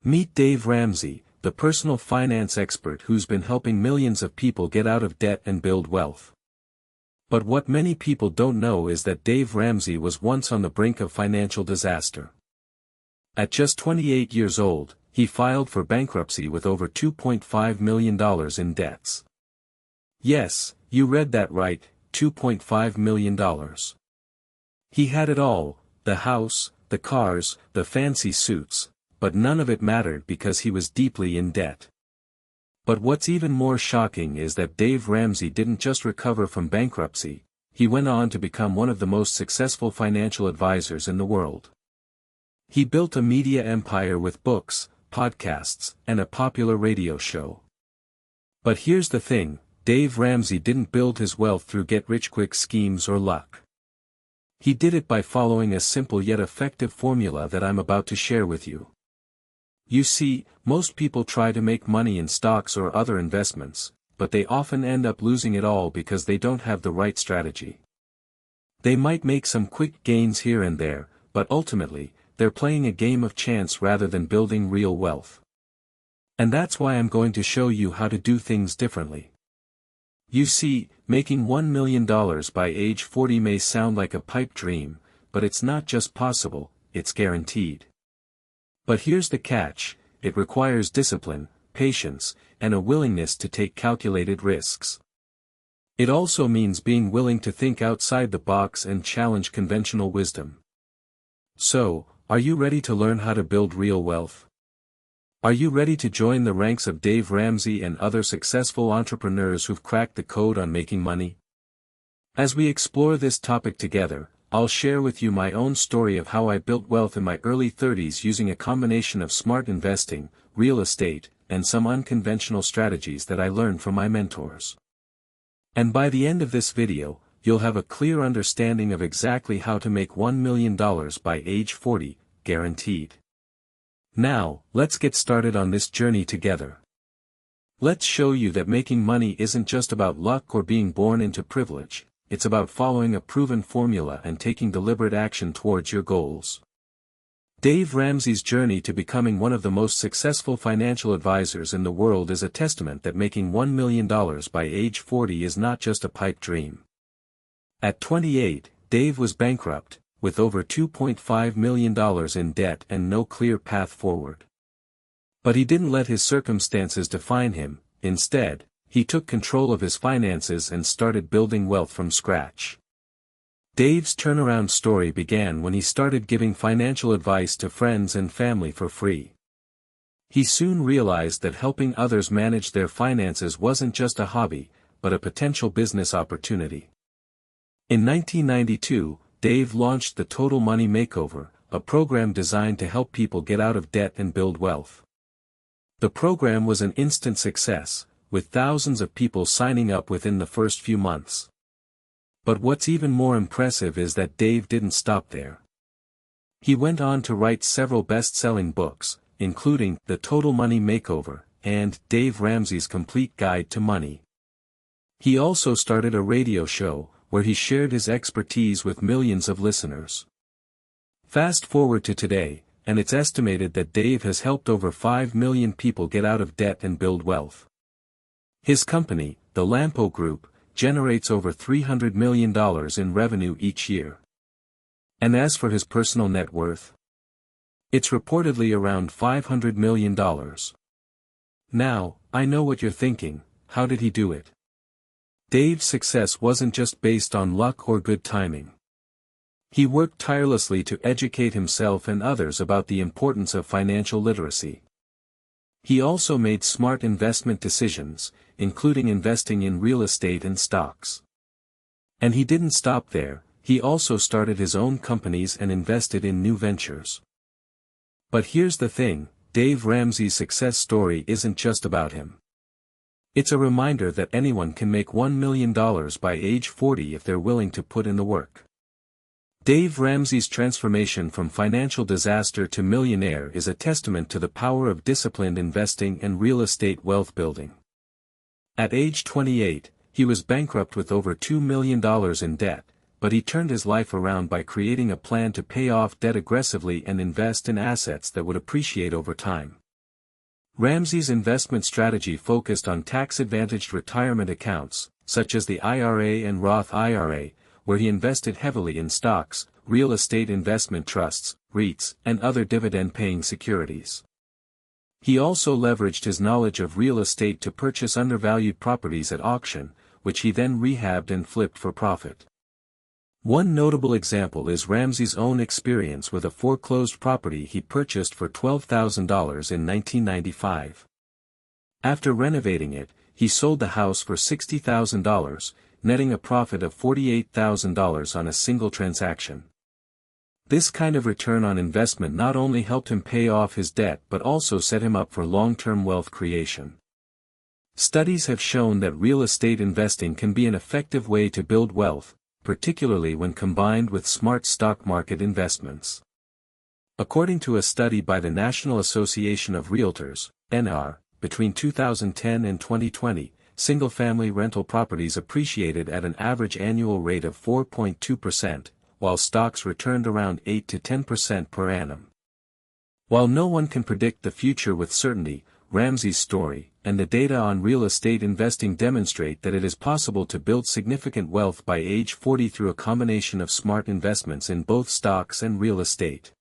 Meet Dave Ramsey, the personal finance expert who's been helping millions of people get out of debt and build wealth. But what many people don't know is that Dave Ramsey was once on the brink of financial disaster. At just 28 years old, he filed for bankruptcy with over $2.5 million in debts. Yes, you read that right, $2.5 million. He had it all, the house, the cars, the fancy suits, but none of it mattered because he was deeply in debt. But what's even more shocking is that Dave Ramsey didn't just recover from bankruptcy, he went on to become one of the most successful financial advisors in the world. He built a media empire with books, podcasts, and a popular radio show. But here's the thing, Dave Ramsey didn't build his wealth through get-rich-quick schemes or luck. He did it by following a simple yet effective formula that I'm about to share with you. You see, most people try to make money in stocks or other investments, but they often end up losing it all because they don't have the right strategy. They might make some quick gains here and there, but ultimately, they're playing a game of chance rather than building real wealth. And that's why I'm going to show you how to do things differently. You see, making $1 million by age 40 may sound like a pipe dream, but it's not just possible, it's guaranteed. But here's the catch, it requires discipline, patience, and a willingness to take calculated risks. It also means being willing to think outside the box and challenge conventional wisdom. So, are you ready to learn how to build real wealth? Are you ready to join the ranks of Dave Ramsey and other successful entrepreneurs who've cracked the code on making money? As we explore this topic together, I'll share with you my own story of how I built wealth in my early 30s using a combination of smart investing, real estate, and some unconventional strategies that I learned from my mentors. And by the end of this video, you'll have a clear understanding of exactly how to make $1 million by age 40, guaranteed. Now, let's get started on this journey together. Let's show you that making money isn't just about luck or being born into privilege. It's about following a proven formula and taking deliberate action towards your goals. Dave Ramsey's journey to becoming one of the most successful financial advisors in the world is a testament that making $1 million by age 40 is not just a pipe dream. At 28, Dave was bankrupt, with over $2.5 million in debt and no clear path forward. But he didn't let his circumstances define him, instead, he took control of his finances and started building wealth from scratch. Dave's turnaround story began when he started giving financial advice to friends and family for free. He soon realized that helping others manage their finances wasn't just a hobby, but a potential business opportunity. In 1992, Dave launched the Total Money Makeover, a program designed to help people get out of debt and build wealth. The program was an instant success, with thousands of people signing up within the first few months. But what's even more impressive is that Dave didn't stop there. He went on to write several best-selling books, including The Total Money Makeover and Dave Ramsey's Complete Guide to Money. He also started a radio show, where he shared his expertise with millions of listeners. Fast forward to today, and it's estimated that Dave has helped over 5 million people get out of debt and build wealth. His company, the Lampo Group, generates over $300 million in revenue each year. And as for his personal net worth, it's reportedly around $500 million. Now, I know what you're thinking, how did he do it? Dave's success wasn't just based on luck or good timing. He worked tirelessly to educate himself and others about the importance of financial literacy. He also made smart investment decisions, including investing in real estate and stocks. And he didn't stop there, he also started his own companies and invested in new ventures. But here's the thing, Dave Ramsey's success story isn't just about him. It's a reminder that anyone can make $1 million by age 40 if they're willing to put in the work. Dave Ramsey's transformation from financial disaster to millionaire is a testament to the power of disciplined investing and real estate wealth building. At age 28, he was bankrupt with over $2 million in debt, but he turned his life around by creating a plan to pay off debt aggressively and invest in assets that would appreciate over time. Ramsey's investment strategy focused on tax-advantaged retirement accounts, such as the IRA and Roth IRA, where he invested heavily in stocks, real estate investment trusts, REITs, and other dividend-paying securities. He also leveraged his knowledge of real estate to purchase undervalued properties at auction, which he then rehabbed and flipped for profit. One notable example is Ramsey's own experience with a foreclosed property he purchased for $12,000 in 1995. After renovating it, he sold the house for $60,000, netting a profit of $48,000 on a single transaction. This kind of return on investment not only helped him pay off his debt but also set him up for long-term wealth creation. Studies have shown that real estate investing can be an effective way to build wealth, particularly when combined with smart stock market investments. According to a study by the National Association of Realtors, NR, between 2010 and 2020, single-family rental properties appreciated at an average annual rate of 4.2%, while stocks returned around 8 to 10% per annum. While no one can predict the future with certainty, Ramsey's story, and the data on real estate investing demonstrate that it is possible to build significant wealth by age 40 through a combination of smart investments in both stocks and real estate.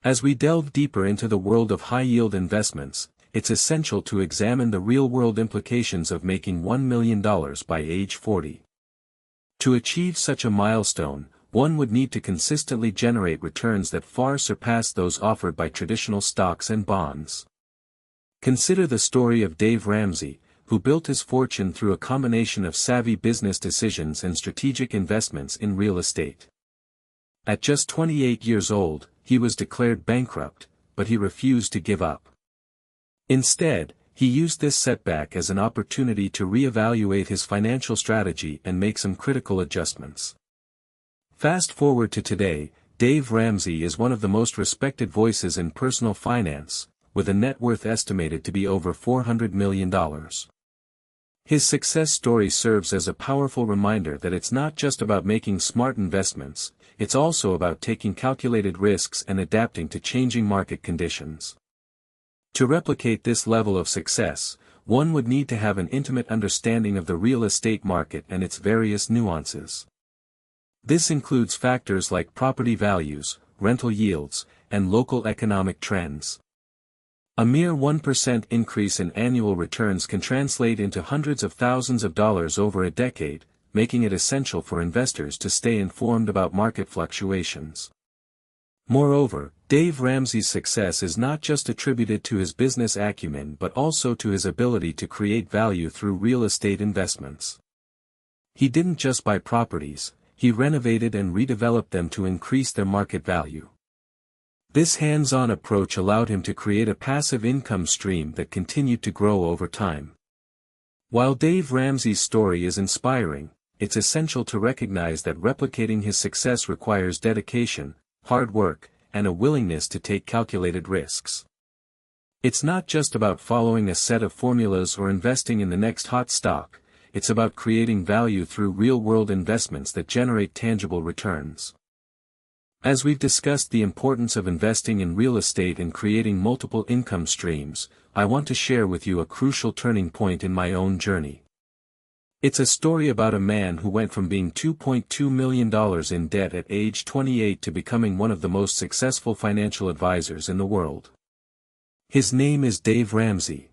As we delve deeper into the world of high-yield investments, it's essential to examine the real-world implications of making $1 million by age 40. To achieve such a milestone, one would need to consistently generate returns that far surpass those offered by traditional stocks and bonds. Consider the story of Dave Ramsey, who built his fortune through a combination of savvy business decisions and strategic investments in real estate. At just 28 years old, he was declared bankrupt, but he refused to give up. Instead, he used this setback as an opportunity to reevaluate his financial strategy and make some critical adjustments. Fast forward to today, Dave Ramsey is one of the most respected voices in personal finance, with a net worth estimated to be over $400 million. His success story serves as a powerful reminder that it's not just about making smart investments, it's also about taking calculated risks and adapting to changing market conditions. To replicate this level of success, one would need to have an intimate understanding of the real estate market and its various nuances. This includes factors like property values, rental yields, and local economic trends. A mere 1% increase in annual returns can translate into hundreds of thousands of dollars over a decade, making it essential for investors to stay informed about market fluctuations. Moreover, Dave Ramsey's success is not just attributed to his business acumen but also to his ability to create value through real estate investments. He didn't just buy properties, he renovated and redeveloped them to increase their market value. This hands-on approach allowed him to create a passive income stream that continued to grow over time. While Dave Ramsey's story is inspiring, it's essential to recognize that replicating his success requires dedication, hard work, and a willingness to take calculated risks. It's not just about following a set of formulas or investing in the next hot stock, it's about creating value through real-world investments that generate tangible returns. As we've discussed the importance of investing in real estate and creating multiple income streams, I want to share with you a crucial turning point in my own journey. It's a story about a man who went from being $2.2 million in debt at age 28 to becoming one of the most successful financial advisors in the world. His name is Dave Ramsey.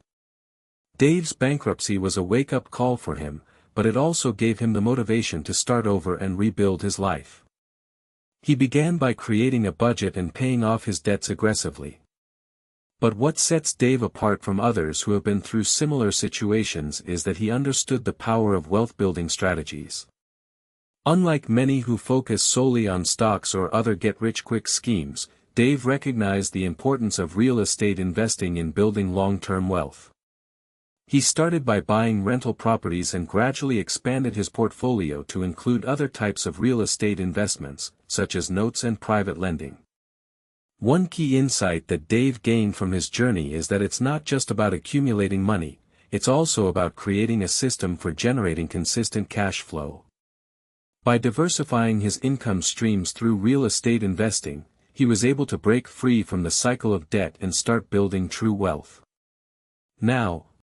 Dave's bankruptcy was a wake-up call for him, but it also gave him the motivation to start over and rebuild his life. He began by creating a budget and paying off his debts aggressively. But what sets Dave apart from others who have been through similar situations is that he understood the power of wealth-building strategies. Unlike many who focus solely on stocks or other get-rich-quick schemes, Dave recognized the importance of real estate investing in building long-term wealth. He started by buying rental properties and gradually expanded his portfolio to include other types of real estate investments, such as notes and private lending. One key insight that Dave gained from his journey is that it's not just about accumulating money, it's also about creating a system for generating consistent cash flow. By diversifying his income streams through real estate investing, he was able to break free from the cycle of debt and start building true wealth. Now,